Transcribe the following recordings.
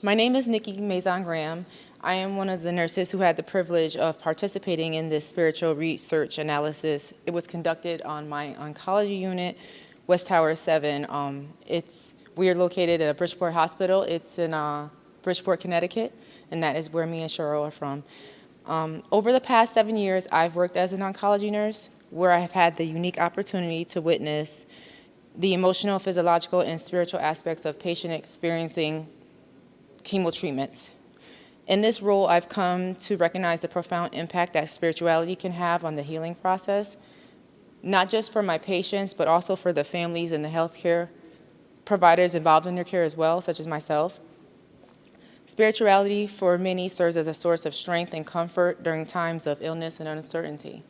My name is Nikki Maison-Graham. I am one of the nurses who had the privilege of participating in this spiritual research analysis. It was conducted on my oncology unit, West Tower 7. We are located at a Bridgeport hospital. It's in Bridgeport, Connecticut, and that is where me and Cheryl are from. Over the past 7 years, I've worked as an oncology nurse, where I have had the unique opportunity to witness the emotional, physiological, and spiritual aspects of patient experiencing chemo treatments. In this role, I've come to recognize the profound impact that spirituality can have on the healing process, not just for my patients, but also for the families and the healthcare providers involved in their care as well, such as myself. Spirituality for many serves as a source of strength and comfort during times of illness and uncertainty.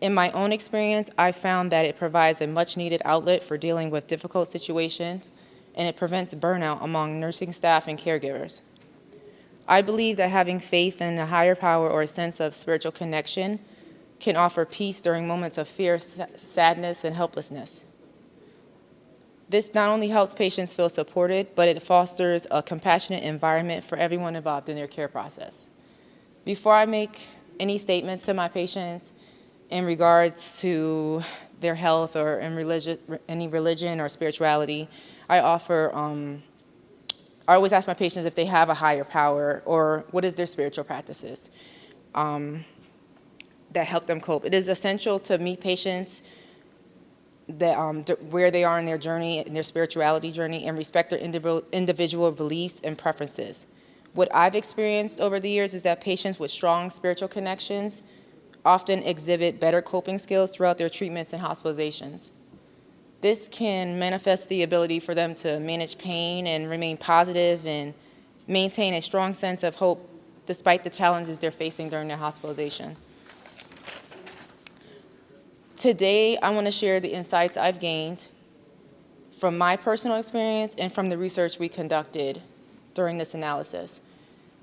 In my own experience, I found that it provides a much-needed outlet for dealing with difficult situations, and it prevents burnout among nursing staff and caregivers. I believe that having faith in a higher power or a sense of spiritual connection can offer peace during moments of fear, sadness, and helplessness. This not only helps patients feel supported, but it fosters a compassionate environment for everyone involved in their care process. Before I make any statements to my patients in regards to their health or in any religion or spirituality, I always ask my patients if they have a higher power or what is their spiritual practices that help them cope. It is essential to meet patients that where they are in their journey, in their spirituality journey, and respect their individual beliefs and preferences. What I've experienced over the years is that patients with strong spiritual connections often exhibit better coping skills throughout their treatments and hospitalizations. This can manifest the ability for them to manage pain and remain positive and maintain a strong sense of hope despite the challenges they're facing during their hospitalization. Today, I want to share the insights I've gained from my personal experience and from the research we conducted during this analysis.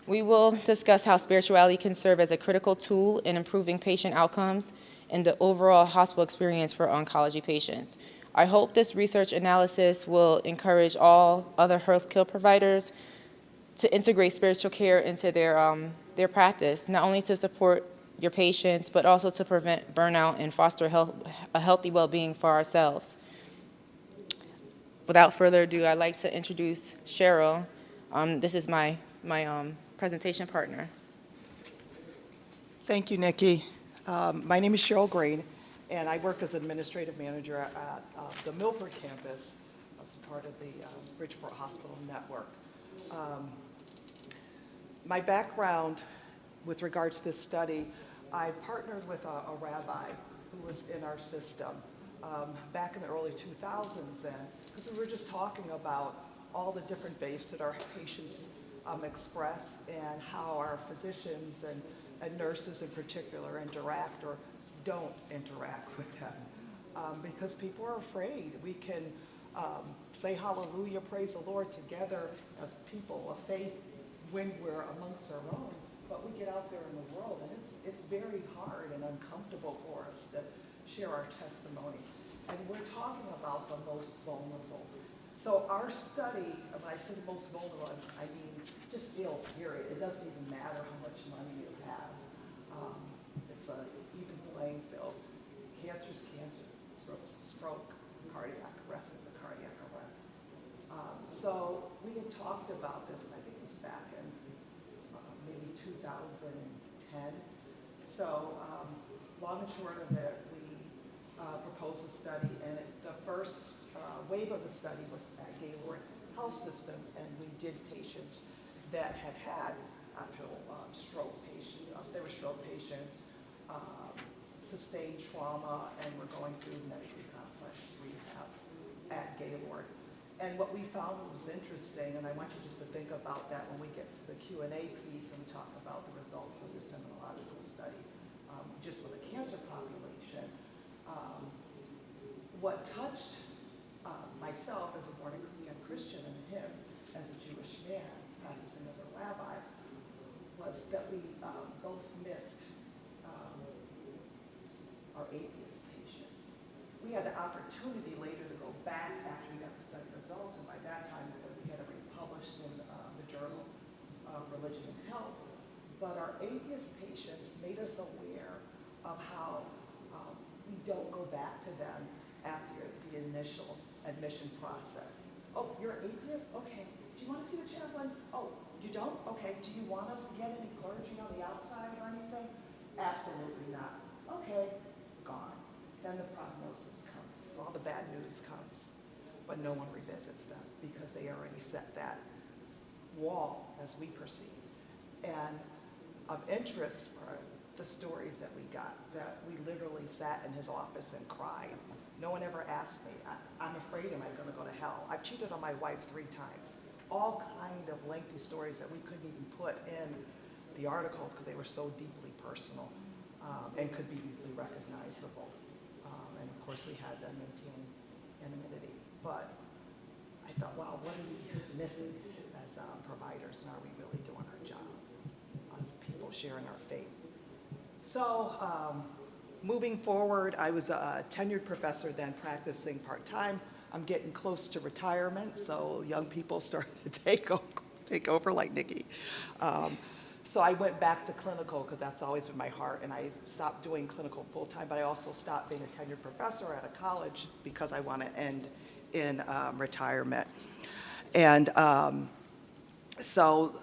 We will discuss how spirituality can serve as a critical tool in improving patient outcomes and the overall hospital experience for oncology patients. I hope this research analysis will encourage all other healthcare providers to integrate spiritual care into their practice, not only to support your patients, but also to prevent burnout and foster a healthy well-being for ourselves. Without further ado, I'd like to introduce Cheryl. This is my presentation partner. Thank you, Nikki. My name is Cheryl Green, and I work as administrative manager at the Milford campus as part of the Bridgeport Hospital Network. My background with regards to this study, I partnered with a rabbi who was in our system back in the early 2000s then, because we were just talking about all the different faiths that our patients express and how our physicians and nurses in particular interact or don't interact with them. Because people are afraid. We can say hallelujah, praise the Lord together as people of faith when we're amongst our own, but we get out there in the world and it's very hard and uncomfortable for us to share our testimony. And we're talking about the most vulnerable. So our study, when I say the most vulnerable, I mean just ill, period. It doesn't even matter how much money you have. It's an even playing field. Cancer is cancer, stroke is a stroke, cardiac arrest is a cardiac arrest. So we had talked about this, and I think it was back in maybe 2010. So long and short of it, we proposed a study, and the first wave of the study was at Gaylord Health System, and we did patients that had actual stroke patients. They were stroke patients, sustained trauma, and were going through medically complex rehab at Gaylord. And what we found was interesting, and I want you just to think about that when we get to the Q&A piece and we talk about the results of this phenomenological study, just with the cancer population. What touched myself as a born-again Christian and him as a Jewish man practicing as a rabbi was that we both missed our atheist patients. We had the opportunity later to go back after we got the study results, and by that time we had it republished in the journal help. But our atheist patients made us aware of how we don't go back to them after the initial admission process. Oh, you're an atheist? Okay. Do you want to see the chaplain? Oh, you don't? Okay. Do you want us to get any clergy on the outside or anything? Absolutely not. Okay. Gone. Then the prognosis comes. All the bad news comes. But no one revisits them because they already set that wall as we perceive. And of interest were the stories that we got, that we literally sat in his office and cried. No one ever asked me, I'm afraid, am I going to go to hell? I've cheated on my wife 3 times. All kind of lengthy stories that we couldn't even put in the articles because they were so deeply personal and could be easily recognizable. And of course we had to maintain anonymity. But I thought, wow, what are we missing as providers, and are we really doing our job as people sharing our faith? So moving forward, I was a tenured professor then, practicing part-time. I'm getting close to retirement, so young people started to take over like Nikki. So I went back to clinical because that's always been my heart, and I stopped doing clinical full-time, but I also stopped being a tenured professor at a college because I want to end in retirement. And so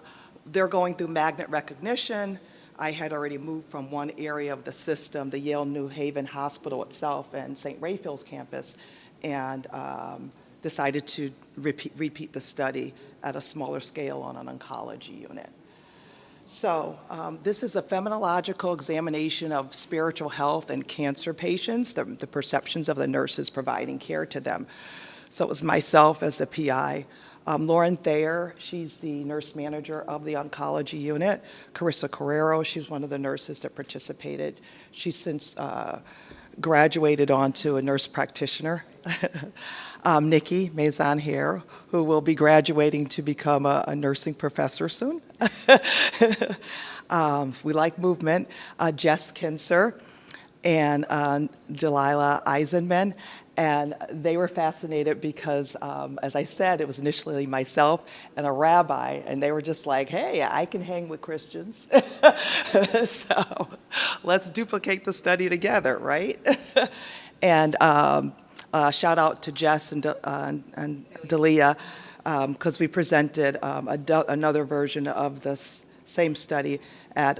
they're going through magnet recognition. I had already moved from one area of the system, the Yale New Haven Hospital itself and St. Raphael's campus, and decided to repeat the study at a smaller scale on an oncology unit. So this is a phenomenological examination of spiritual health and cancer patients, the perceptions of the nurses providing care to them. So it was myself as the PI, Lauren Thayer, she's the nurse manager of the oncology unit. Carissa Carrero, she's one of the nurses that participated. She's since graduated onto a nurse practitioner. Nikki Maison here, who will be graduating to become a nursing professor soon. We like movement. Jess Kinser and Delilah Eisenman. And they were fascinated because, as I said, it was initially myself and a rabbi, and they were just like, hey, I can hang with Christians. So let's duplicate the study together, right? And shout out to Jess and Delia, because we presented another version of this same study at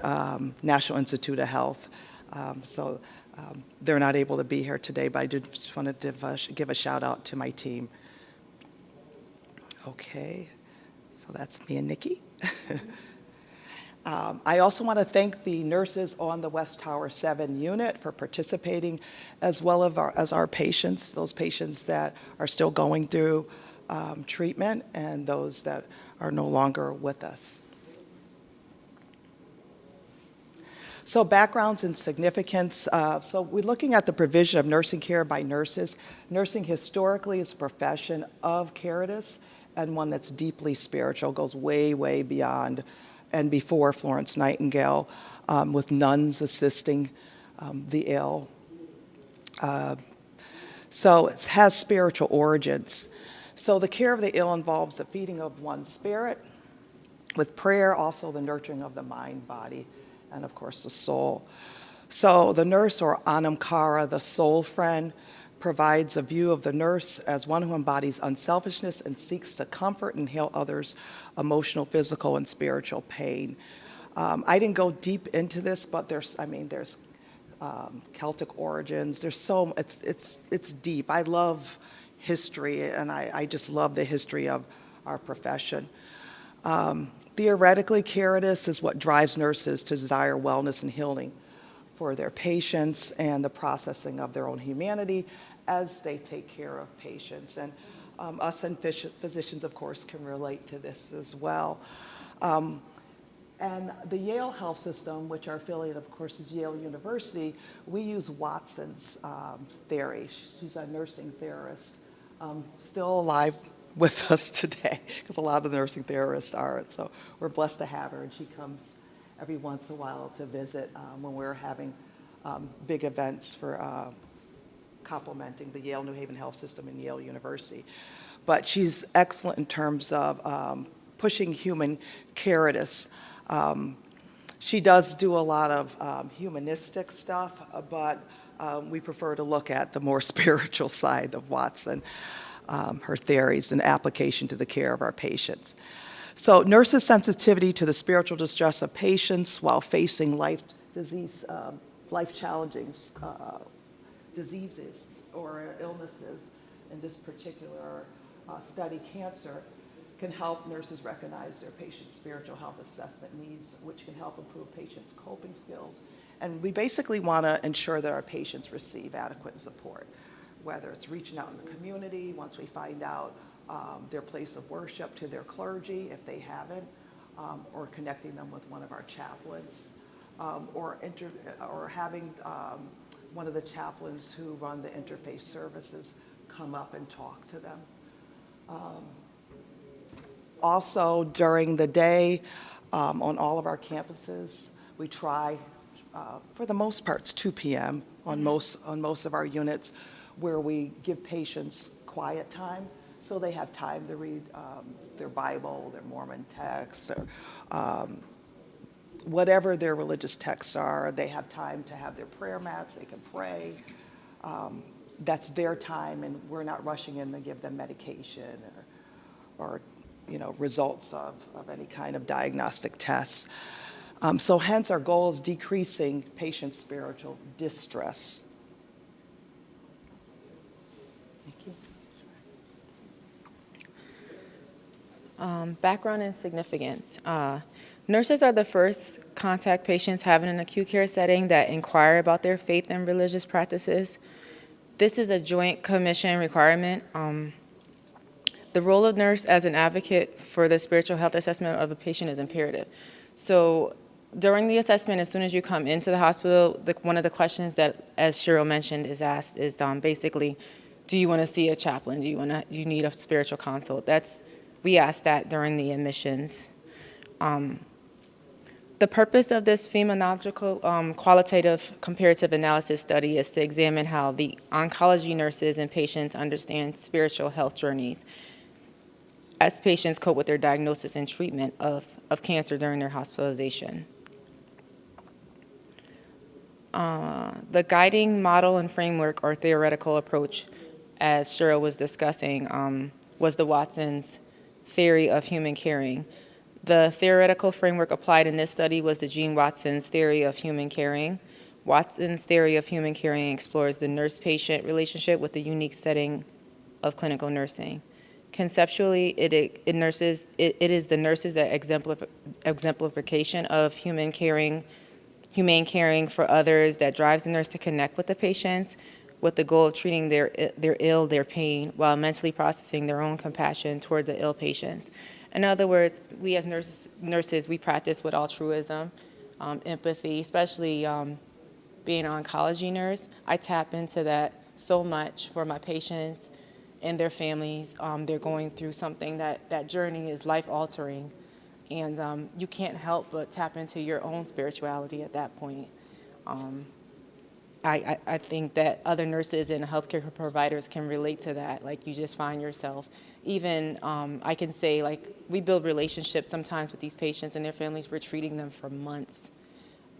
National Institute of Health. So they're not able to be here today, but I just wanted to give a shout out to my team. Okay, so that's me and Nikki. I also want to thank the nurses on the West Tower 7 unit for participating, as well as our patients, those patients that are still going through treatment and those that are no longer with us. So backgrounds and significance. So we're looking at the provision of nursing care by nurses. Nursing historically is a profession of caritas and one that's deeply spiritual, goes way, way beyond and before Florence Nightingale, with nuns assisting the ill. So it has spiritual origins. So the care of the ill involves the feeding of one's spirit, with prayer, also the nurturing of the mind, body, and of course the soul. So the nurse, or Anamkara, the soul friend, provides a view of the nurse as one who embodies unselfishness and seeks to comfort and heal others' emotional, physical, and spiritual pain. I didn't go deep into this, but there's Celtic origins. There's it's deep. I love history, and I just love the history of our profession. Theoretically, caritas is what drives nurses to desire wellness and healing for their patients and the processing of their own humanity as they take care of patients. And us and physicians, of course, can relate to this as well. And the Yale Health System, which our affiliate, of course, is Yale University, we use Watson's theory. She's a nursing theorist, still alive with us today, because a lot of the nursing theorists are. So we're blessed to have her, and she comes every once in a while to visit when we're having big events for complementing the Yale New Haven Health System and Yale University. But she's excellent in terms of pushing human caritas. She does do a lot of humanistic stuff, but we prefer to look at the more spiritual side of Watson, her theories and application to the care of our patients. So nurses' sensitivity to the spiritual distress of patients while facing life-challenging diseases or illnesses, in this particular study, cancer, can help nurses recognize their patients' spiritual health assessment needs, which can help improve patients' coping skills. And we basically want to ensure that our patients receive adequate support, whether it's reaching out in the community, once we find out their place of worship, to their clergy, if they haven't, or connecting them with one of our chaplains, or having one of the chaplains who run the interfaith services come up and talk to them. Also, during the day, on all of our campuses, we try, for the most part, it's 2 p.m. on most of our units, where we give patients quiet time, so they have time to read their Bible, their Mormon texts, or whatever their religious texts are. They have time to have their prayer mats, they can pray. That's their time, and we're not rushing in to give them medication or results of any kind of diagnostic tests. So hence our goal is decreasing patient spiritual distress. Thank you. Background and significance. Nurses are the first contact patients having an acute care setting that inquire about their faith and religious practices. This is a joint commission requirement. The role of nurse as an advocate for the spiritual health assessment of a patient is imperative. So during the assessment, as soon as you come into the hospital, one of the questions that, as Cheryl mentioned, is asked is basically, do you want to see a chaplain? Do you need a spiritual consult? We ask that during the admissions. The purpose of this phenomenological qualitative comparative analysis study is to examine how the oncology nurses and patients understand spiritual health journeys as patients cope with their diagnosis and treatment of cancer during their hospitalization. The guiding model and framework or theoretical approach, as Cheryl was discussing, was the Watson's theory of human caring. The theoretical framework applied in this study was the Gene Watson's theory of human caring. Watson's theory of human caring explores the nurse-patient relationship with the unique setting of clinical nursing. Conceptually, it is the nurses that exemplification of humane caring for others that drives the nurse to connect with the patients with the goal of treating their pain, while mentally processing their own compassion toward the ill patients. In other words, we as nurses, we practice with altruism, empathy, especially being an oncology nurse. I tap into that so much for my patients and their families. They're going through something that journey is life-altering, and you can't help but tap into your own spirituality at that point. I think that other nurses and healthcare providers can relate to that. Like, you just find yourself, even I can say, like, we build relationships sometimes with these patients and their families. We're treating them for months,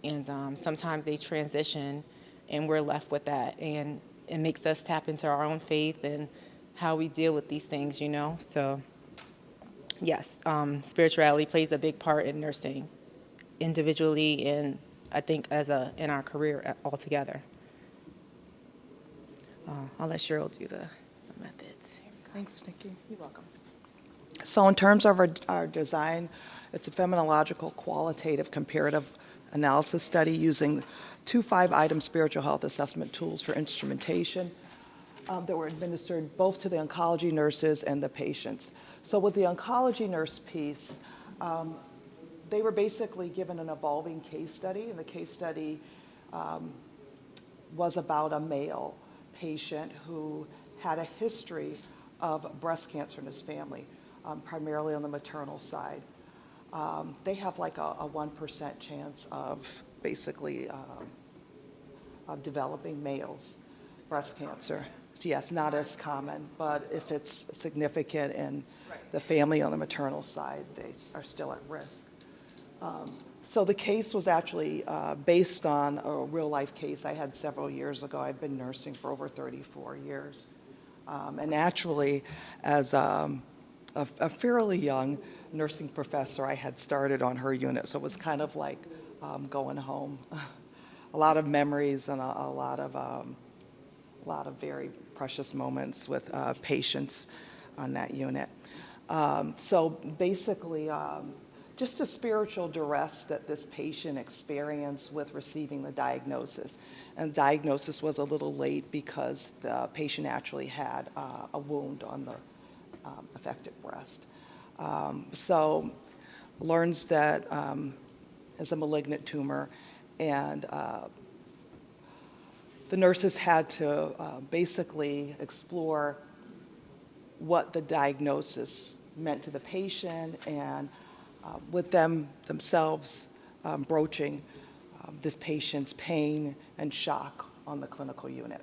and sometimes they transition, and we're left with that, and it makes us tap into our own faith and how we deal with these things, So, yes, spirituality plays a big part in nursing, individually, and I think in our career altogether. I'll let Cheryl do the methods. Thanks, Nikki. You're welcome. So in terms of our design, it's a phenomenological qualitative comparative analysis study using 2 5-item spiritual health assessment tools for instrumentation that were administered both to the oncology nurses and the patients. So with the oncology nurse piece, they were basically given an evolving case study, and the case study was about a male patient who had a history of breast cancer in his family, primarily on the maternal side. They have like a 1% chance of basically of developing males breast cancer. Yes, not as common, but if it's significant in the family on the maternal side, they are still at risk. So the case was actually based on a real-life case I had several years ago. I've been nursing for over 34 years. And actually, as a fairly young nursing professor, I had started on her unit, so it was kind of like going home. A lot of memories and a lot of very precious moments with patients on that unit. So basically, just a spiritual duress that this patient experienced with receiving the diagnosis. And diagnosis was a little late because the patient actually had a wound on the affected breast. So learns that is a malignant tumor, and the nurses had to basically explore what the diagnosis meant to the patient, and with themselves broaching this patient's pain and shock on the clinical unit.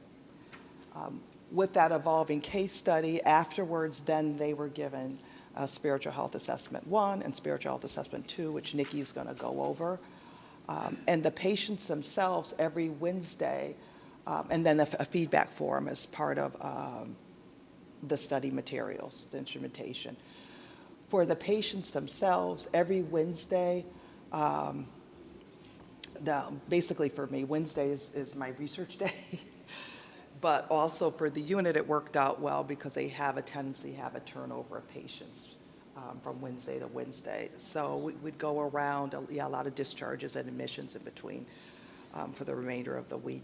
With that evolving case study, afterwards, then they were given Spiritual Health Assessment 1 and Spiritual Health Assessment 2, which Nikki's going to go over. And the patients themselves every Wednesday, and then a feedback form as part of the study materials, the instrumentation. For the patients themselves, every Wednesday, basically for me, Wednesday is my research day. But also for the unit, it worked out well because they have a tendency to have a turnover of patients from Wednesday to Wednesday. So we'd go around, a lot of discharges and admissions in between for the remainder of the week.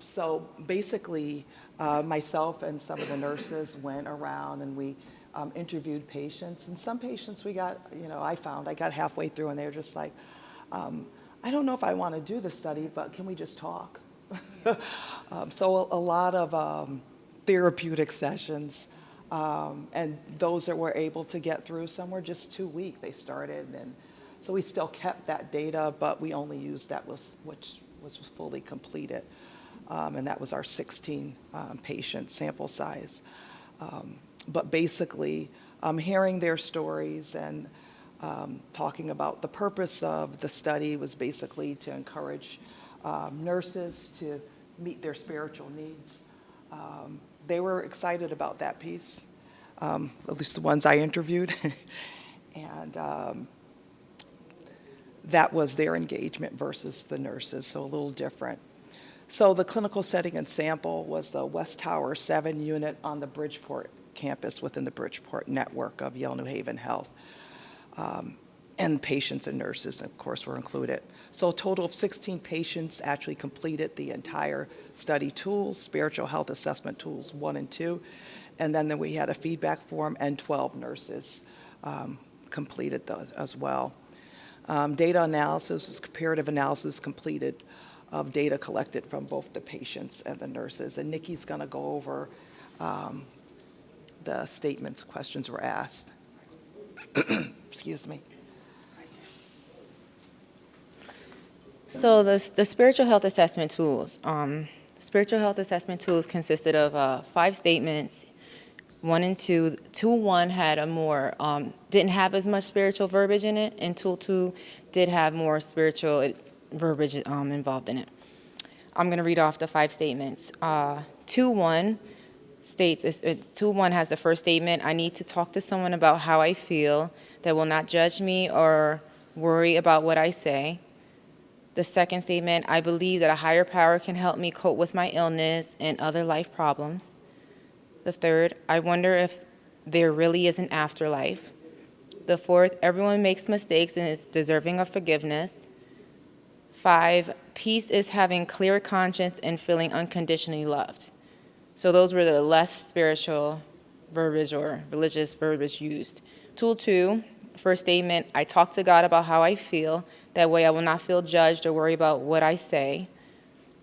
So basically, myself and some of the nurses went around and we interviewed patients. And some patients we got, I got halfway through and they were just like, I don't know if I want to do the study, but can we just talk? So a lot of therapeutic sessions, and those that were able to get through, some were just 2 weeks they started, and so we still kept that data, but we only used which was fully completed, and that was our 16 patient sample size. But basically, hearing their stories and talking about the purpose of the study was basically to encourage nurses to meet their spiritual needs. They were excited about that piece, at least the ones I interviewed, and that was their engagement versus the nurses, so a little different. So the clinical setting and sample was the West Tower 7 unit on the Bridgeport campus within the Bridgeport network of Yale New Haven Health. And patients and nurses, of course, were included. So a total of 16 patients actually completed the entire study tools, Spiritual Health Assessment Tools 1 and 2. And then we had a feedback form, and 12 nurses completed those as well. Data analysis is comparative analysis completed of data collected from both the patients and the nurses. And Nikki's going to go over the statements questions were asked. Excuse me. So the spiritual health assessment tools. Spiritual health assessment tools consisted of 5 statements, 1 and 2. Tool 1 had a more, didn't have as much spiritual verbiage in it, and Tool 2 did have more spiritual verbiage involved in it. I'm going to read off the 5 statements. Tool 1 states, Tool 1 has the first statement: I need to talk to someone about how I feel that will not judge me or worry about what I say. The second statement: I believe that a higher power can help me cope with my illness and other life problems. The third: I wonder if there really is an afterlife. The fourth: everyone makes mistakes and is deserving of forgiveness. 5: peace is having clear conscience and feeling unconditionally loved. So those were the less spiritual verbiage or religious verbiage used. Tool 2, first statement: I talk to God about how I feel. That way I will not feel judged or worry about what I say.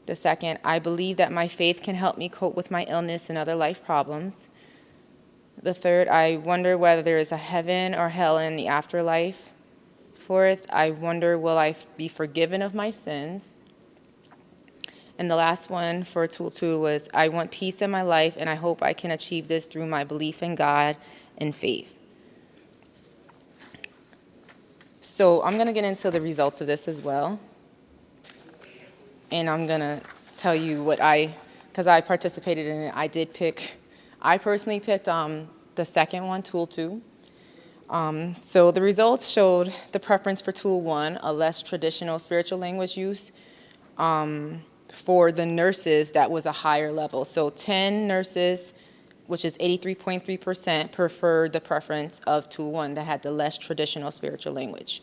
The second: I believe that my faith can help me cope with my illness and other life problems. The third: I wonder whether there is a heaven or hell in the afterlife. Fourth: I wonder, will I be forgiven of my sins? And the last one for Tool 2 was: I want peace in my life, and I hope I can achieve this through my belief in God and faith. So I'm going to get into the results of this as well. And I'm going to tell you because I participated in it, I personally picked the second one, Tool 2. So the results showed the preference for Tool 1, a less traditional spiritual language use. For the nurses, that was a higher level. So 10 nurses, which is 83.3%, preferred the preference of Tool 1 that had the less traditional spiritual language.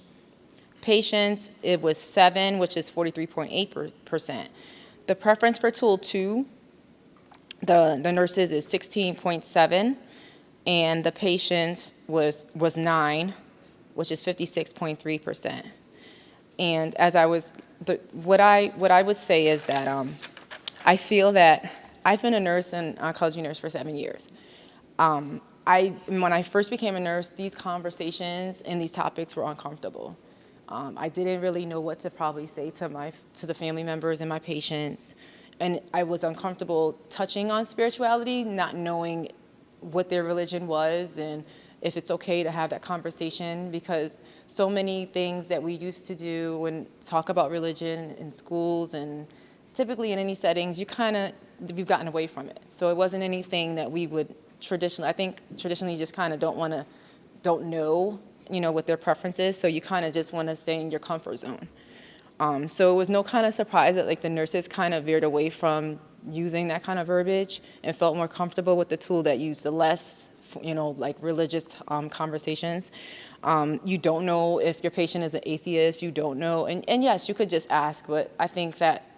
Patients, it was 7, which is 43.8%. The preference for Tool 2, the nurses is 16.7, and the patients was 9, which is 56.3%. And as I was, what I would say is that I feel that I've been a nurse and oncology nurse for 7 years. When I first became a nurse, these conversations and these topics were uncomfortable. I didn't really know what to probably say to the family members and my patients, and I was uncomfortable touching on spirituality, not knowing what their religion was and if it's okay to have that conversation, because so many things that we used to do and talk about religion in schools and typically in any settings, we've gotten away from it. So it wasn't anything that we would traditionally just kind of don't know, what their preference is. So you kind of just want to stay in your comfort zone. So it was no kind of surprise that the nurses kind of veered away from using that kind of verbiage and felt more comfortable with the tool that used the less, religious conversations. You don't know if your patient is an atheist, you don't know. And yes, you could just ask, but I think that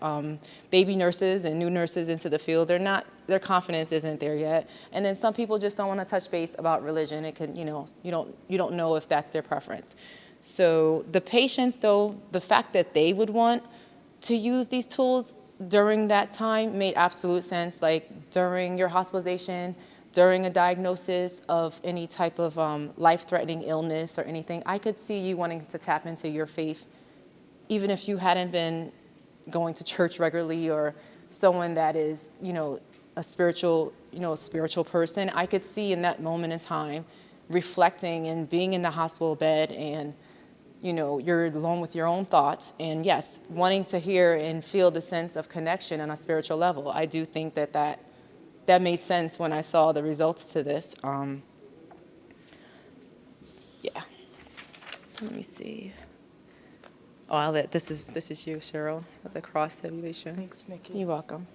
baby nurses and new nurses into the field, their confidence isn't there yet. And then some people just don't want to touch base about religion. It could, you don't know if that's their preference. So the patients, though, the fact that they would want to use these tools during that time made absolute sense. Like during your hospitalization, during a diagnosis of any type of life-threatening illness or anything, I could see you wanting to tap into your faith, even if you hadn't been going to church regularly or someone that is, a spiritual person. I could see in that moment in time reflecting and being in the hospital bed and you're alone with your own thoughts. And yes, wanting to hear and feel the sense of connection on a spiritual level. I do think that made sense when I saw the results to this. Yeah. Let me see. Oh, this is you, Cheryl, with the cross tabulation. Thanks, Nikki. You're welcome.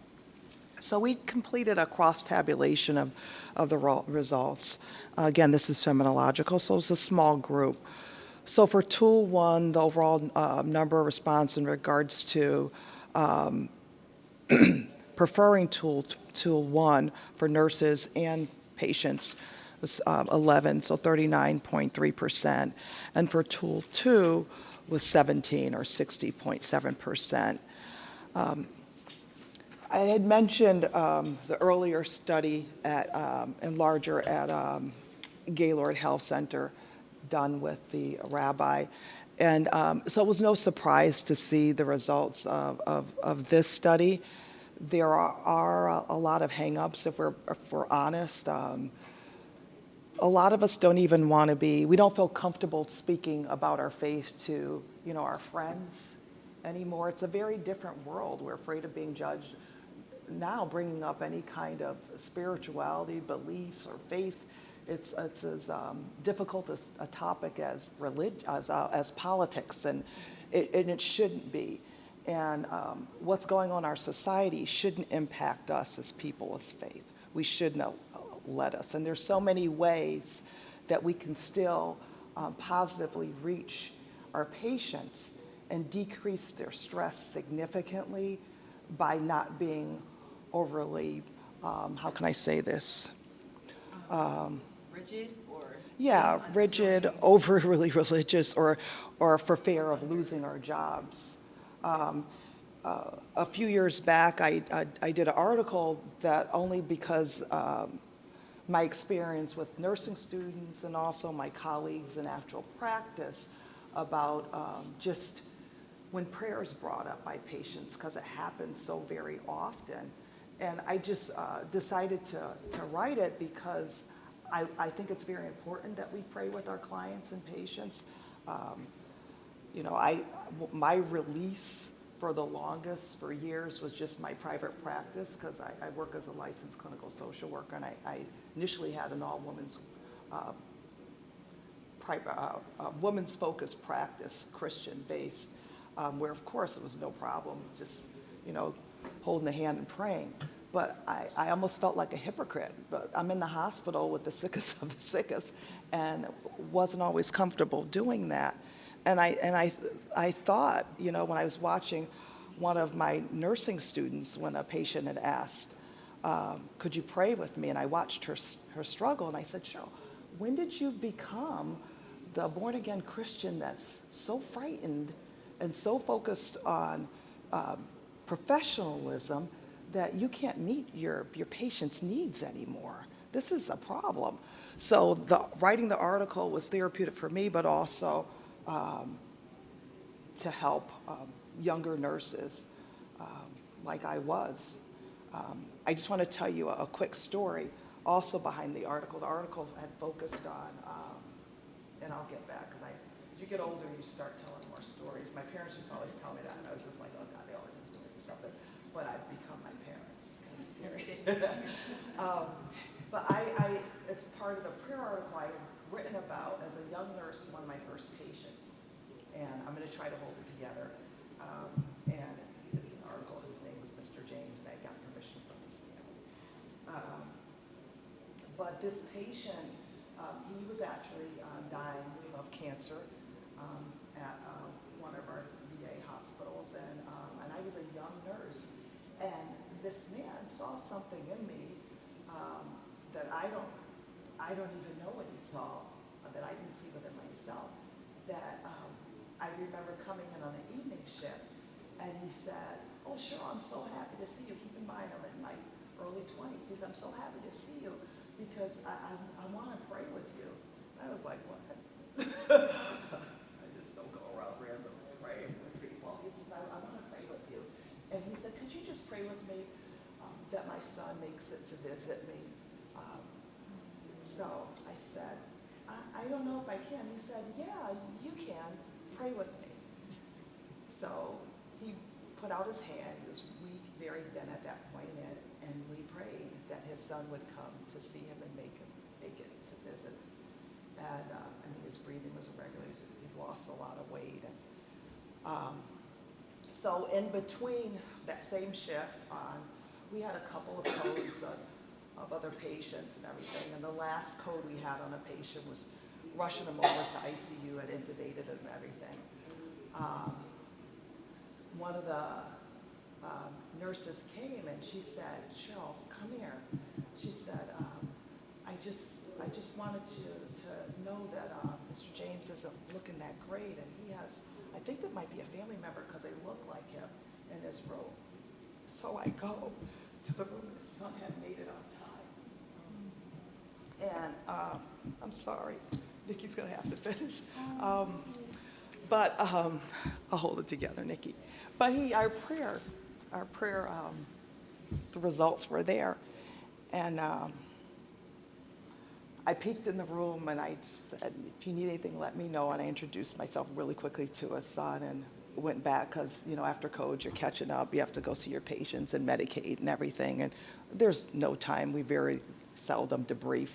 So we completed a cross-tabulation of the results. Again, this is Phenomenological, so it's a small group. So for Tool 1, the overall number of response in regards to preferring Tool 1 for nurses and patients was 11, so 39.3%. And for Tool 2 was 17, or 60.7%. I had mentioned the earlier study and larger at Gaylord Health Center done with the rabbi. And so it was no surprise to see the results of this study. There are a lot of hang-ups, if we're honest. A lot of us don't even want to we don't feel comfortable speaking about our faith to, our friends anymore. It's a very different world. We're afraid of being judged. Now bringing up any kind of spirituality, beliefs, or faith, it's as difficult a topic as as politics, and it shouldn't be. And what's going on in our society shouldn't impact us as people, as faith. We shouldn't let us. And there's so many ways that we can still positively reach our patients and decrease their stress significantly by not being overly, how can I say this? Rigid or? Yeah, rigid, overly religious, or for fear of losing our jobs. A few years back, I did an article that only because my experience with nursing students and also my colleagues in actual practice about just when prayer is brought up by patients, because it happens so very often. And I just decided to write it because I think it's very important that we pray with our clients and patients. my release for the longest, for years, was just my private practice, because I work as a licensed clinical social worker, and I initially had an all-women's women's focused practice, Christian-based, where of course it was no problem, just, holding the hand and praying. But I almost felt like a hypocrite. But I'm in the hospital with the sickest of the sickest, and wasn't always comfortable doing that. And I thought, when I was watching one of my nursing students, when a patient had asked, could you pray with me? And I watched her struggle, and I said, Cheryl, when did you become the born-again Christian that's so frightened and so focused on professionalism that you can't meet your patient's needs anymore? This is a problem. So writing the article was therapeutic for me, but also to help younger nurses like I was. I just want to tell you a quick story also behind the article. The article had focused on, and I'll get back, because as you get older, you start telling more stories. My parents used to always tell me that, and I was just like, oh God, they always have stories or something. But I've become my parents. Kind of scary. But it's part of the prayer article I've written about as a young nurse, one of my first patients. And I'm going to try to hold it together. And it's an article, his name was Mr. James, and I got permission from his family. But this patient, he was actually dying of cancer at one of our VA hospitals, and I was a young nurse. And this man saw something in me that I don't even know what he saw, that I didn't see within myself. That I remember coming in on the evening shift, and he said, oh, Cheryl, I'm so happy to see you. Keep in mind, I'm in my early 20s. He said, I'm so happy to see you because I want to pray with you. I was like, what? I just don't go around randomly praying with people. He says, I want to pray with you. And he said, could you just pray with me that my son makes it to visit me? So I said, I don't know if I can. He said, yeah, you can. Pray with me. So he put out his hand. He was weak, very thin at that point, and we prayed that his son would come to see him and make it to visit. And I mean, his breathing was irregular. He's lost a lot of weight. And, so in between that same shift we had a couple of codes of other patients and everything. And the last code we had on a patient was rushing him over to ICU and intubated him and everything. One of the nurses came and she said, Cheryl, come here. She said, I just wanted you to know that Mr. James isn't looking that great, and he has, I think that might be a family member because they look like him in his robe. So I go to the room, and his son had made it on time. And I'm sorry, Nikki's going to have to finish. But I'll hold it together, Nikki. But our prayer, the results were there. And I peeked in the room and I just said, if you need anything, let me know. And I introduced myself really quickly to his son and went back because, after codes, you're catching up. You have to go see your patients and medicate and everything. And there's no time. We very seldom debrief,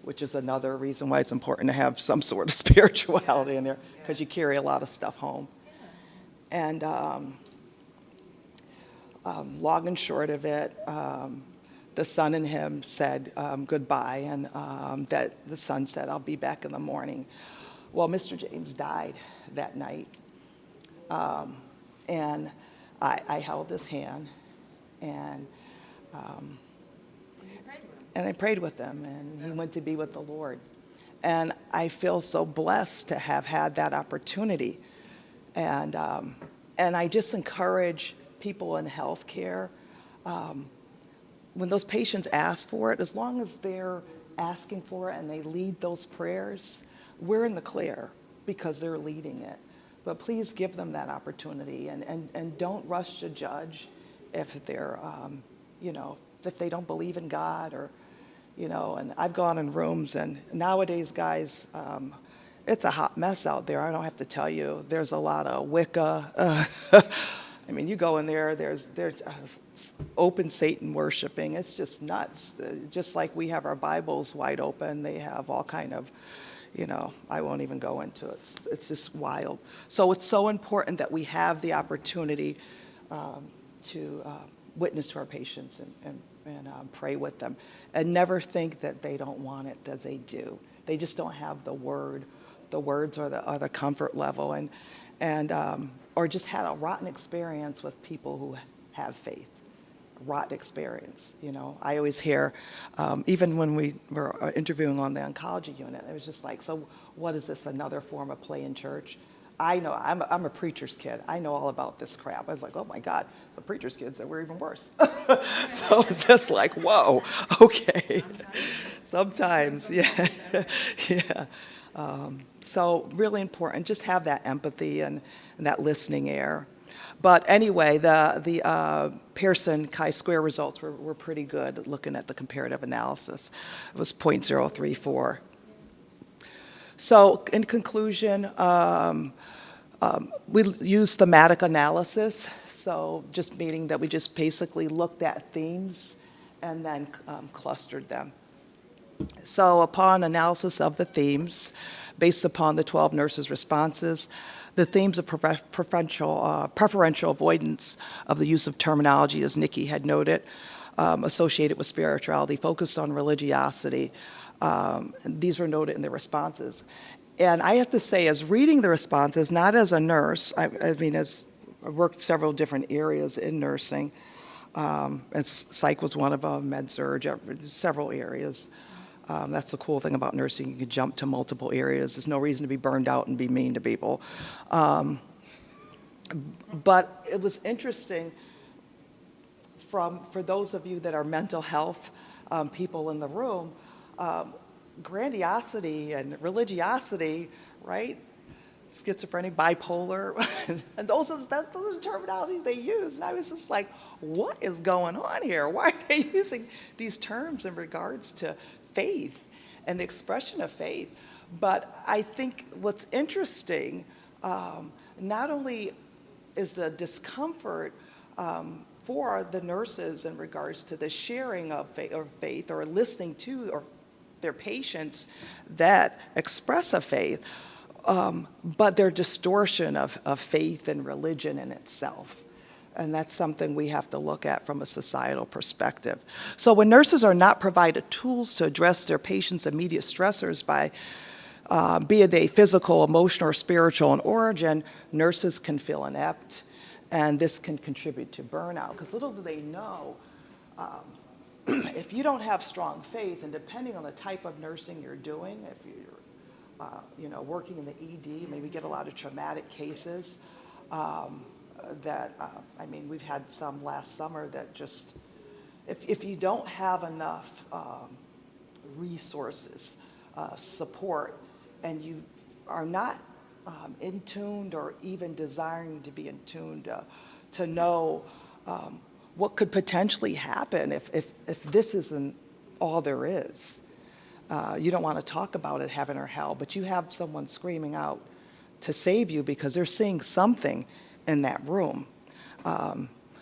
which is another reason why it's important to have some sort of spirituality in there, because you carry a lot of stuff home. And long and short of it, the son and him said goodbye, and that the son said, I'll be back in the morning. Well, Mr. James died that night, and I held his hand, and I prayed with him, and he went to be with the Lord. And I feel so blessed to have had that opportunity. And I just encourage people in healthcare, when those patients ask for it, as long as they're asking for it and they lead those prayers, we're in the clear because they're leading it. But please give them that opportunity, and don't rush to judge if they're, if they don't believe in God, or, and I've gone in rooms, and nowadays, guys, it's a hot mess out there. I don't have to tell you. There's a lot of Wicca. I mean, you go in there, there's open Satan worshiping. It's just nuts. Just like we have our Bibles wide open, they have all kind of, I won't even go into it. It's just wild. So it's so important that we have the opportunity to witness to our patients and pray with them, and never think that they don't want it, as they do. They just don't have the words or the comfort level, or just had a rotten experience with people who have faith. Rotten experience. I always hear, even when we were interviewing on the oncology unit, it was just like, so what is this, another form of play in church? I know, I'm a preacher's kid. I know all about this crap. I was like, oh my God, the preacher's kids that were even worse. So it's just like, whoa, okay. Sometimes, yeah, yeah. So really important, just have that empathy and that listening ear. But anyway, the Pearson chi-square results were pretty good looking at the comparative analysis. It was 0.034. So in conclusion, we used thematic analysis, so just meaning that we just basically looked at themes and then clustered them. So upon analysis of the themes, based upon the 12 nurses' responses, the themes of preferential avoidance of the use of terminology, as Nikki had noted, associated with spirituality, focused on religiosity. These were noted in the responses. And I have to say, as reading the responses, not as a nurse, I worked several different areas in nursing, and psych was one of them, med-surg, several areas. That's the cool thing about nursing. You can jump to multiple areas. There's no reason to be burned out and be mean to people. But it was interesting for those of you that are mental health people in the room, grandiosity and religiosity, right? Schizophrenic, bipolar, and those are the terminologies they use. And I was just like, what is going on here? Why are they using these terms in regards to faith and the expression of faith? But I think what's interesting, not only is the discomfort for the nurses in regards to the sharing of faith or listening to or their patients that express a faith, but their distortion of faith and religion in itself. And that's something we have to look at from a societal perspective. So when nurses are not provided tools to address their patients' immediate stressors by, be they physical, emotional, or spiritual in origin, nurses can feel inept, and this can contribute to burnout. Because little do they know, if you don't have strong faith, and depending on the type of nursing you're doing, if you're working in the ED, maybe get a lot of traumatic cases, we've had some last summer that just, if you don't have enough resources, support, and you are not in tuned or even desiring to be in tuned to know what could potentially happen if this isn't all there is. You don't want to talk about it, heaven or hell, but you have someone screaming out to save you because they're seeing something in that room.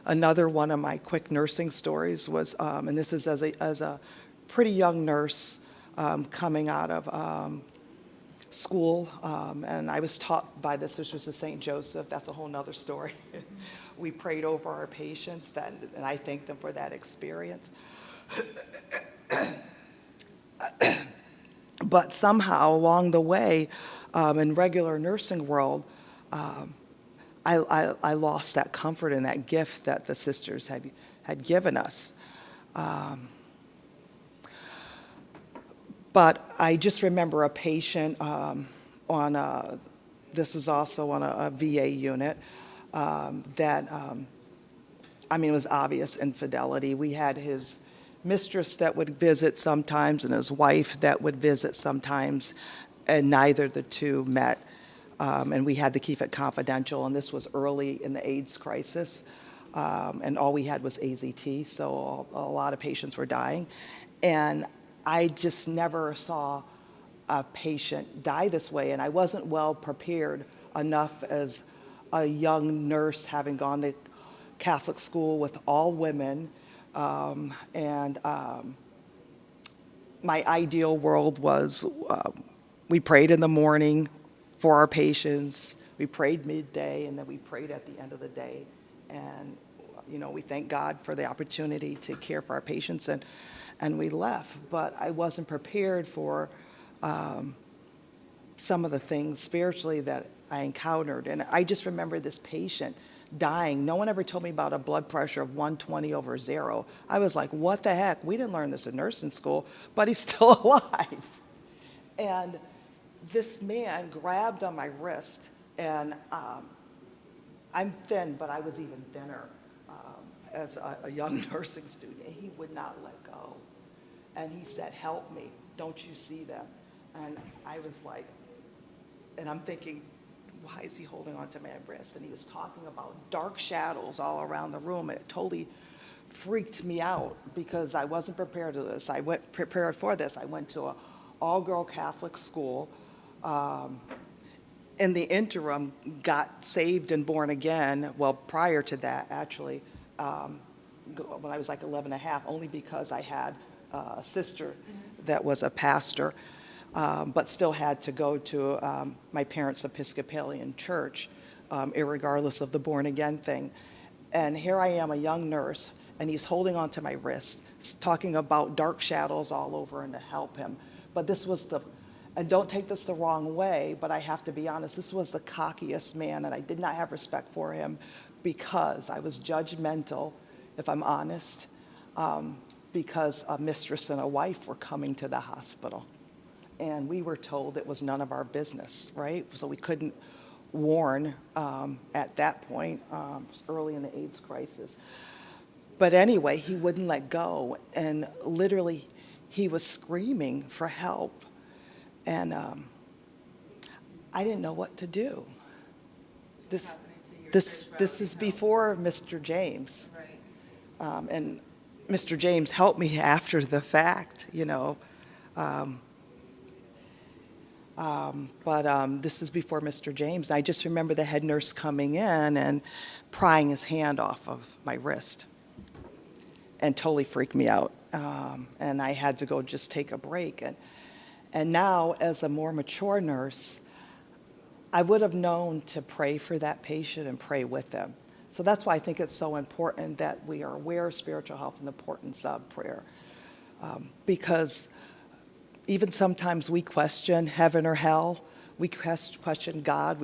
Another one of my quick nursing stories was, and this is as a pretty young nurse coming out of school, and I was taught by the Sisters of St. Joseph. That's a whole nother story. We prayed over our patients, and I thank them for that experience. But somehow along the way, in regular nursing world, I lost that comfort and that gift that the sisters had given us. But I just remember a patient this was also on a VA unit, that, it was obvious infidelity. We had his mistress that would visit sometimes and his wife that would visit sometimes, and neither the two met. And we had to keep it confidential, and this was early in the AIDS crisis, and all we had was AZT, so a lot of patients were dying. And I just never saw a patient die this way, and I wasn't well prepared enough as a young nurse, having gone to Catholic school with all women, and my ideal world was we prayed in the morning for our patients, we prayed midday, and then we prayed at the end of the day. And, we thank God for the opportunity to care for our patients, and we left. But I wasn't prepared for some of the things spiritually that I encountered. And I just remember this patient dying. No one ever told me about a blood pressure of 120/0. I was like, what the heck? We didn't learn this in nursing school, but he's still alive. And this man grabbed on my wrist, and I'm thin, but I was even thinner as a young nursing student, and he would not let go. And he said, help me, don't you see them? And I was like, and I'm thinking, why is he holding on to my wrist? And he was talking about dark shadows all around the room. It totally freaked me out because I wasn't prepared for this. I went prepared for this. I went to an all-girl Catholic school. In the interim, got saved and born again. Well, prior to that, actually, when I was like 11 and a half, only because I had a sister that was a pastor. But still had to go to my parents' Episcopalian church, irregardless of the born again thing. And here I am, a young nurse, and he's holding on to my wrist, talking about dark shadows all over and to help him. But this was and don't take this the wrong way, but I have to be honest, this was the cockiest man, and I did not have respect for him because I was judgmental, if I'm honest, because a mistress and a wife were coming to the hospital. And we were told it was none of our business, right? So we couldn't warn at that point, early in the AIDS crisis. But anyway, he wouldn't let go, and literally he was screaming for help. And I didn't know what to do. This is before Mr. James. Right. And Mr. James helped me after the fact, But this is before Mr. James. I just remember the head nurse coming in and prying his hand off of my wrist and totally freaked me out. And I had to go just take a break. And now, as a more mature nurse, I would have known to pray for that patient and pray with them. So that's why I think it's so important that we are aware of spiritual health and the importance of prayer. Because even sometimes we question heaven or hell. We question God,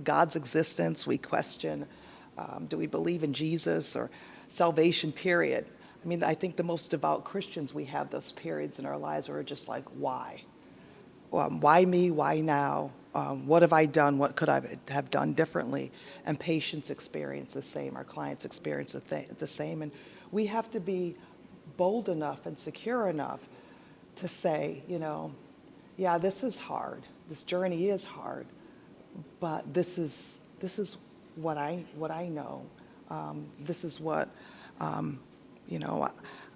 God's existence. We question, do we believe in Jesus or salvation, period. I mean, I think the most devout Christians, we have those periods in our lives where we're just like, why? Why me? Why now? What have I done? What could I have done differently? And patients experience the same. Our clients experience the same. And we have to be bold enough and secure enough to say, yeah, this is hard. This journey is hard, but this is what I know. This is what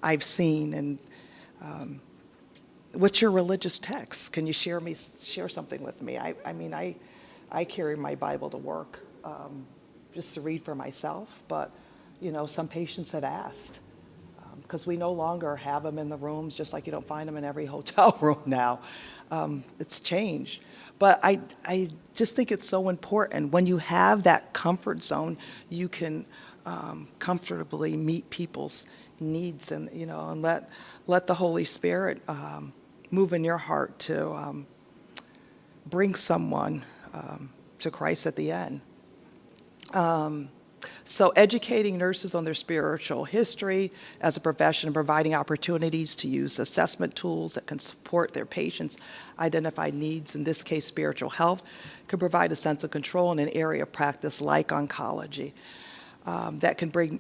I've seen. And what's your religious text? Can you share something with me? I carry my Bible to work just to read for myself, but some patients have asked. Because we no longer have them in the rooms, just like you don't find them in every hotel room now. It's changed. But I just think it's so important. When you have that comfort zone, you can comfortably meet people's needs and let the Holy Spirit move in your heart to bring someone to Christ at the end. So educating nurses on their spiritual history as a profession and providing opportunities to use assessment tools that can support their patients' identified needs, in this case spiritual health, can provide a sense of control in an area of practice like oncology that can bring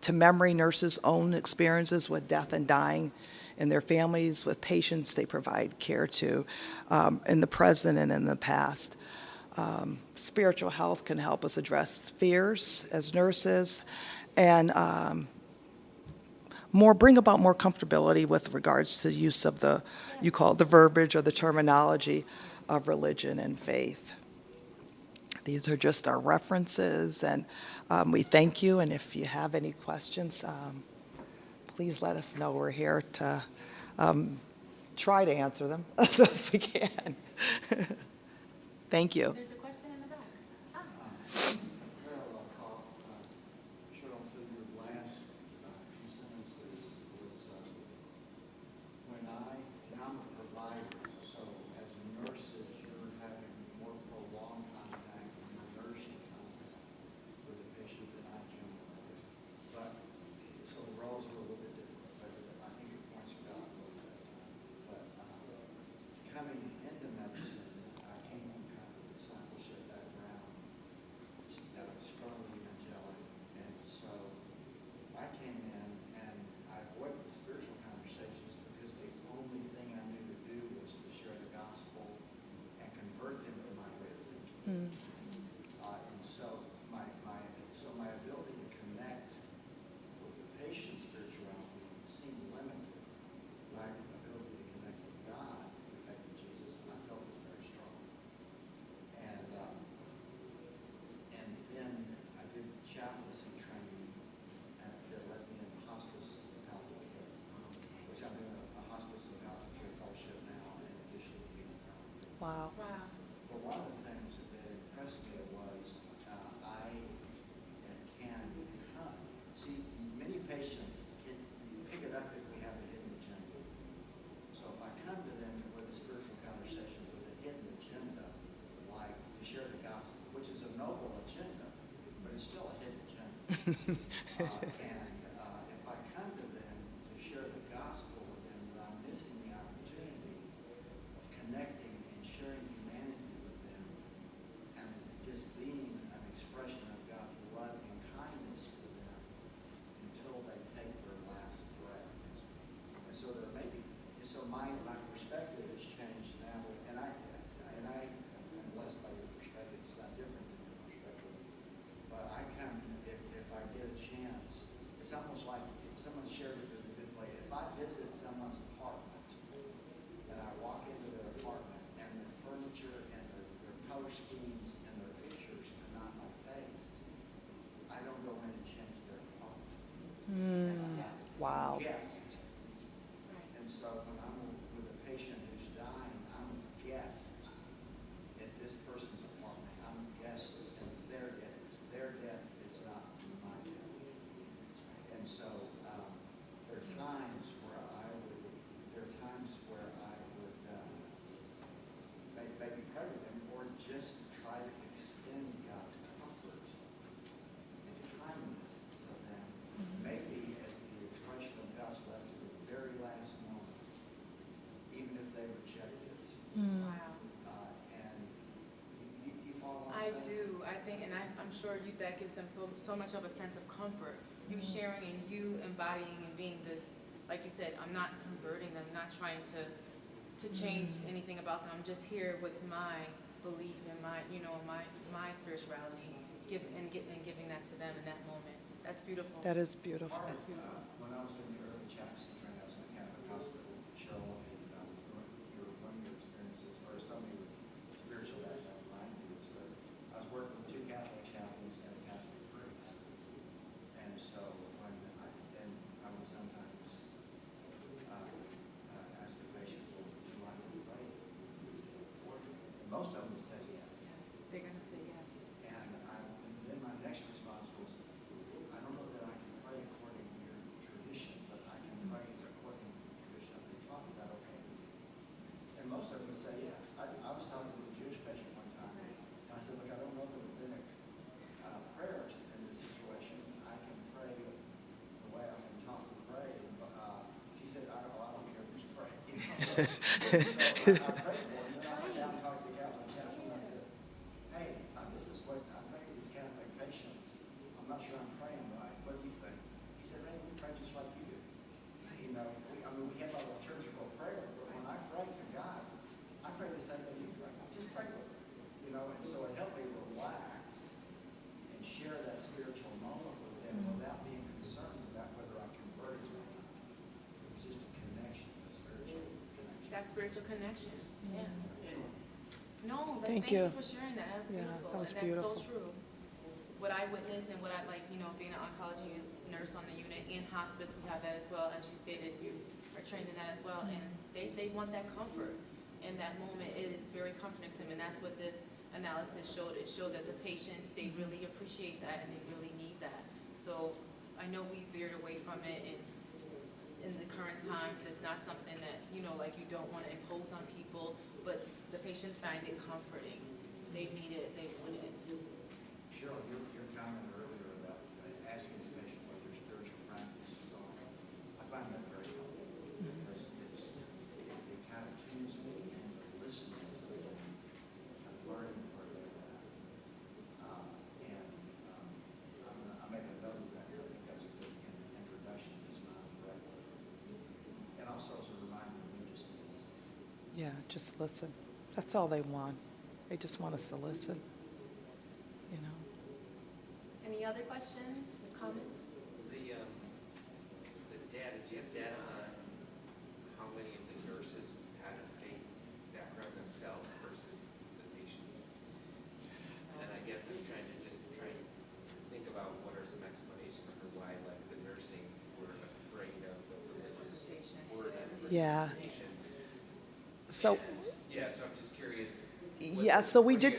to memory nurses' own experiences with death and dying in their families, with patients they provide care to in the present and in the past. Spiritual health can help us address fears as nurses and bring about more comfortability with regards to use of the, you call it the verbiage or the terminology of religion and faith. These are just our references, and we thank you. And if you have any questions, please let us know. We're here to try to answer them as best as we can. Thank you. There's a question in the back. Parallel thought, Cheryl, to your last few sentences was when and I'm a provider, so as nurses, you're having more prolonged contact and more nursing contact with the patient than I generally. But, so the roles are a little bit different, but I think it points you out a little bit. But coming into medicine, I came from kind of the discipleship background, strongly evangelical, and so I came in and I avoided the spiritual conversations because the only thing I knew to do was to share the gospel and convert them to my way of thinking. And so my ability to connect with the patient's spirituality seemed limited. My ability to connect with God, the faith of Jesus, I felt was very strong. And then I did chaplaincy training that led me into hospice and palliative care, which I'm doing a hospice and palliative care fellowship now in addition to being a palliative. Wow. Wow. But one of the things that impressed me was I can come. See, many patients can pick it up if we have a hidden agenda. So if I come to them with a spiritual conversation with a hidden agenda, like to share the gospel, which is a noble agenda, but it's still a hidden agenda. If I come to them to share the gospel with them, that I'm missing the opportunity of connecting and sharing humanity with them and just being an expression of God's love and kindness to them until they take their last breath. And so there may be, so my perspective has changed now, and I am blessed by your perspective. It's not different than your perspective. But I come, if I get a chance, it's almost like if someone shared it in a good way. If I visit someone's apartment and I walk into their apartment and their furniture and their color schemes and their pictures are not my taste, I don't go in and change their apartment. Wow. Guest. And so when I'm with a patient who's dying, I'm a guest at this person's apartment. I'm a guest in their death. Their death is not my death. And so there are times where I would maybe pray with them or just try to extend God's comfort and kindness to them. Maybe as the expression of God's love to the very last moment, even if they reject it. Wow. And you follow what I I'm saying? do. I think, and I'm sure that gives them so much of a sense of comfort. You sharing and you embodying and being this, like you said, I'm not converting them, not trying to change anything about them. I'm just here with my belief and my spirituality, giving that to them in that moment. That's beautiful. That is beautiful. That's beautiful. When I was doing the early chaplaincy training, I was in a Catholic hospital. Cheryl, one of your experiences, or somebody with spiritual background, mine is, but I was working with two Catholic chaplains and a Catholic priest. And so when I would sometimes ask the patient, well, would you like to pray for you? And most of them would say yes. Yes, they're gonna say yes. And then my next response was, I don't know that I can pray according to your tradition, but I can pray according to the tradition of the talk. Is that okay? And most of them would say yes. I was talking to a Jewish patient one time, and I said, look, I don't know the rabbinic prayers in this situation. I can pray the way I've been taught to pray. But she said, I don't care who's praying. You know? So I prayed for him, and then I went down and talked to the Catholic chaplain, and I said, hey, this is what I'm praying for these Catholic patients. I'm not sure I'm praying right. What do you think? He said, hey, we pray just like you do. You know, we have our liturgical prayer, but when I pray to God, I pray the same way you pray. Just pray with me. You know, and so it helped me relax and share that spiritual moment with them without being concerned about whether I converted or not. that spiritual connection. Yeah. No, Thank thank you you. for sharing that. That's Yeah, beautiful. that was And beautiful. that's so true. What I witnessed and what I like, being an oncology nurse on the unit in hospice, we have that as well. As you stated, you are trained in that as well. And they want that comfort. In that moment, it is very comforting to them. And that's what this analysis showed. It showed that the patients, they really appreciate that and they really need that. So I know we veered away from it, and in the current times, it's not something that, like you don't want to impose on people, but the patients find it comforting. They need it, they want it. Cheryl, your comment earlier about asking the patient what their spiritual practice is on, I find that very helpful because it kind of tunes me into listening to them and learning where they're at. I'll make a note of that. I think that's a good introduction to this non-directive. And also as a reminder, we just need to listen. Yeah, just listen. That's all they want. They just want us to listen, Any other questions or comments? The data, do you have data on how many of the nurses had a faith background themselves versus the patients? And I guess I'm trying to think about what are some explanations for why, like, the nursing were afraid of the religious word versus Yeah. the patients. So, Yeah, so I'm just curious. yeah, so we did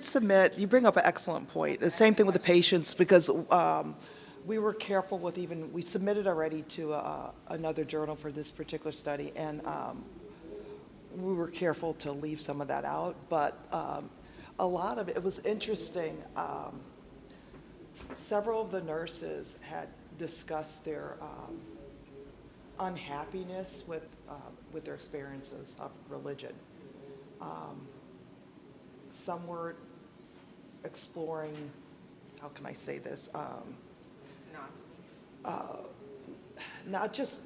submit, you bring up an excellent point. The same thing with the patients, because we were careful with we submitted already to another journal for this particular study, and we were careful to leave some of that out. But a lot of it was interesting. Several of the nurses had discussed their unhappiness with their experiences of religion. Some were exploring, how can I say this? Not just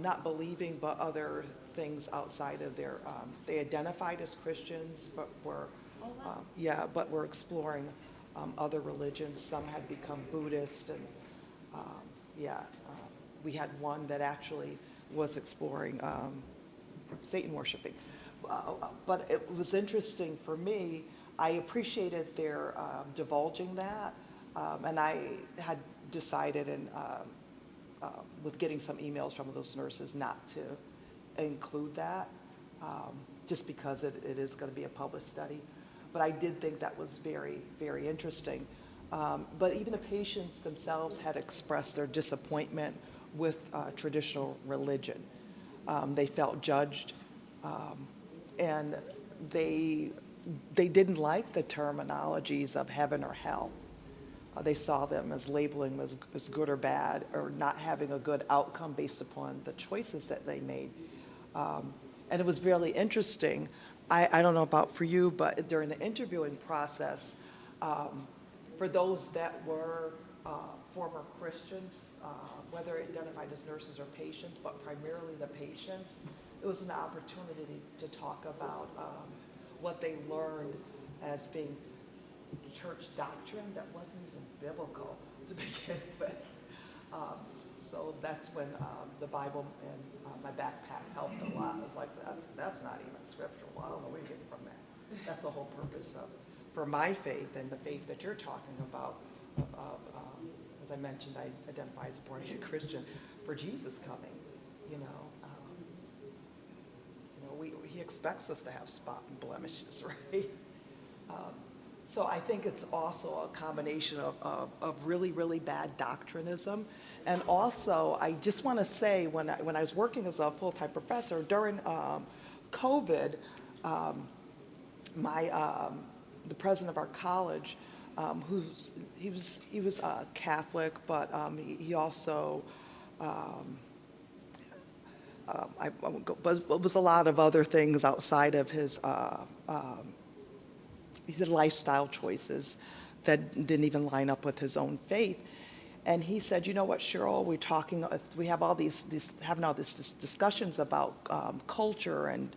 not believing, but other things outside of their, they identified as Christians, but were, but were exploring other religions. Some had become Buddhist, and we had one that actually was exploring Satan worshiping. But it was interesting for me. I appreciated their divulging that, and I had decided, and with getting some emails from those nurses, not to include that, just because it is going to be a published study. But I did think that was very, very interesting. But even the patients themselves had expressed their disappointment with traditional religion. They felt judged, and they didn't like the terminologies of heaven or hell. They saw them as labeling them as good or bad, or not having a good outcome based upon the choices that they made. And it was really interesting. I don't know about for you, but during the interviewing process, for those that were former Christians, whether identified as nurses or patients, but primarily the patients, it was an opportunity to talk about what they learned as being church doctrine that wasn't even biblical to begin with. So that's when the Bible and my backpack helped a lot. I was like, that's not even scriptural. I don't know where you get it from that. That's the whole purpose for my faith and the faith that you're talking about. As I mentioned, I identify as a born-again Christian for Jesus coming. He expects us to have spot and blemishes, right? So I think it's also a combination of really, really bad doctrinism. And also, I just want to say, when I was working as a full-time professor, during COVID, the president of our college, he was Catholic, but he also was a lot of other things outside of his lifestyle choices that didn't even line up with his own faith. And he said, you know what, Cheryl, we have all these discussions about culture and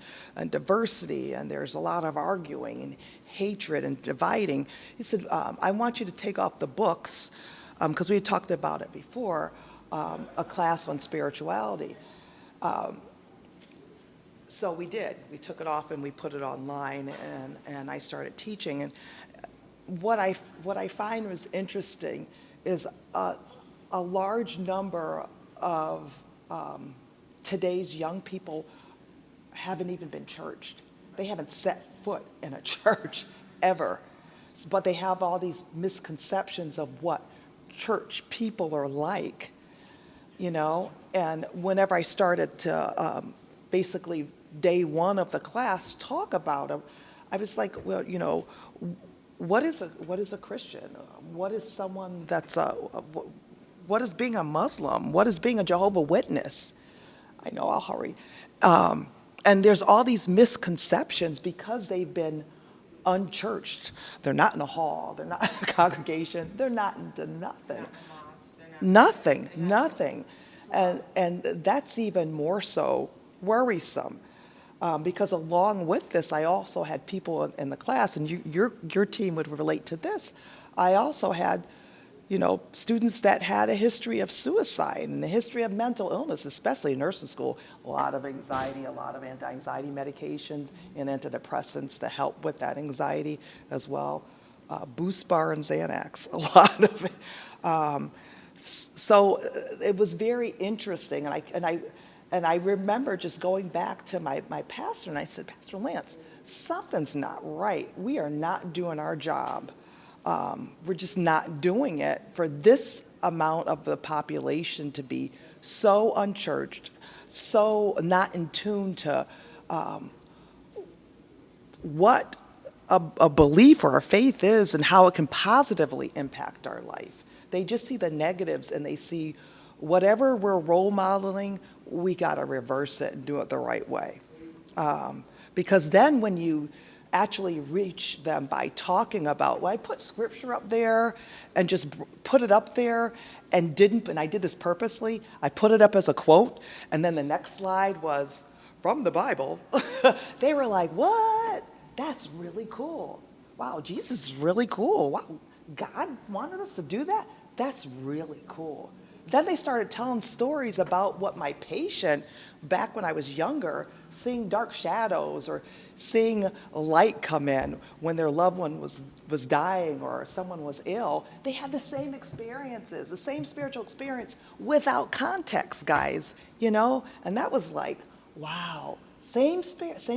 diversity, and there's a lot of arguing and hatred and dividing. He said, I want you to take off the books, because we had talked about it before, a class on spirituality. So we did. We took it off and we put it online, and I started teaching. And what I find was interesting is a large number of today's young people haven't even been churched. They haven't set foot in a church ever. But they have all these misconceptions of what church people are like, you know? And whenever I started to basically day one of the class talk about them, I was like, well, you know, what is a Christian? What is someone that's what is being a Muslim? What is being a Jehovah's Witness? I know, I'll hurry. And there's all these misconceptions because they've been unchurched. They're not in a hall. They're not in a congregation. They're not into nothing. Nothing. And that's even more so worrisome. Because along with this, I also had people in the class, and your team would relate to this. I also had, you know, students that had a history of suicide and a history of mental illness, especially in nursing school. A lot of anxiety, a lot of anti-anxiety medications and antidepressants to help with that anxiety as well. Boost Bar and Xanax, a lot of it. So it was very interesting, and I remember just going back to my pastor, and I said, Pastor Lance, something's not right. We are not doing our job. We're just not doing it for this amount of the population to be so unchurched, so not in tune to what a belief or a faith is and how it can positively impact our life. They just see the negatives, and they see whatever we're role modeling, we got to reverse it and do it the right way. Because then when you actually reach them by talking about, well, I put scripture up there and just put it up there and I did this purposely. I put it up as a quote, and then the next slide was from the Bible. They were like, what? That's really cool. Wow, Jesus is really cool. Wow, God wanted us to do that? That's really cool. Then they started telling stories about what my patient, back when I was younger, seeing dark shadows or seeing a light come in when their loved one was dying or someone was ill. They had the same experiences, the same spiritual experience without context, guys, you know? And that was like, wow, same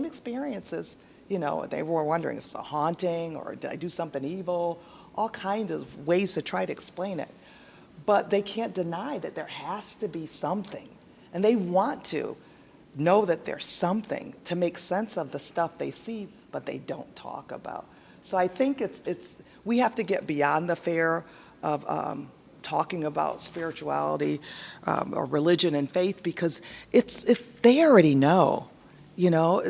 experiences. You know, they were wondering if it's a haunting or did I do something evil, all kinds of ways to try to explain it. But they can't deny that there has to be something. And they want to know that there's something to make sense of the stuff they see, but they don't talk about. So I think we have to get beyond the fear of talking about spirituality or religion and faith, because they already know, you know,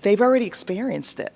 they've already experienced it.